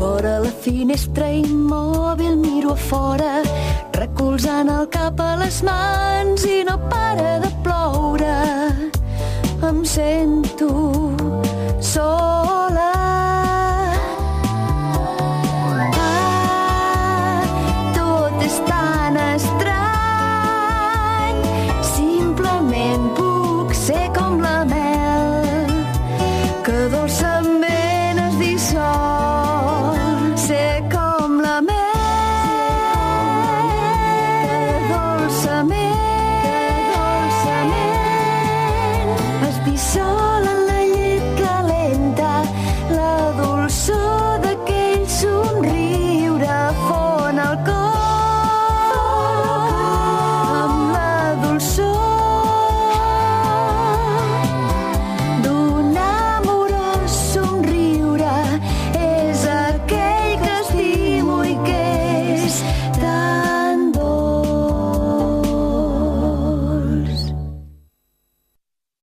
Fora la finestra immòbil miro a fora, recolzant el cap a les mans i no para de ploure. Em sento sol.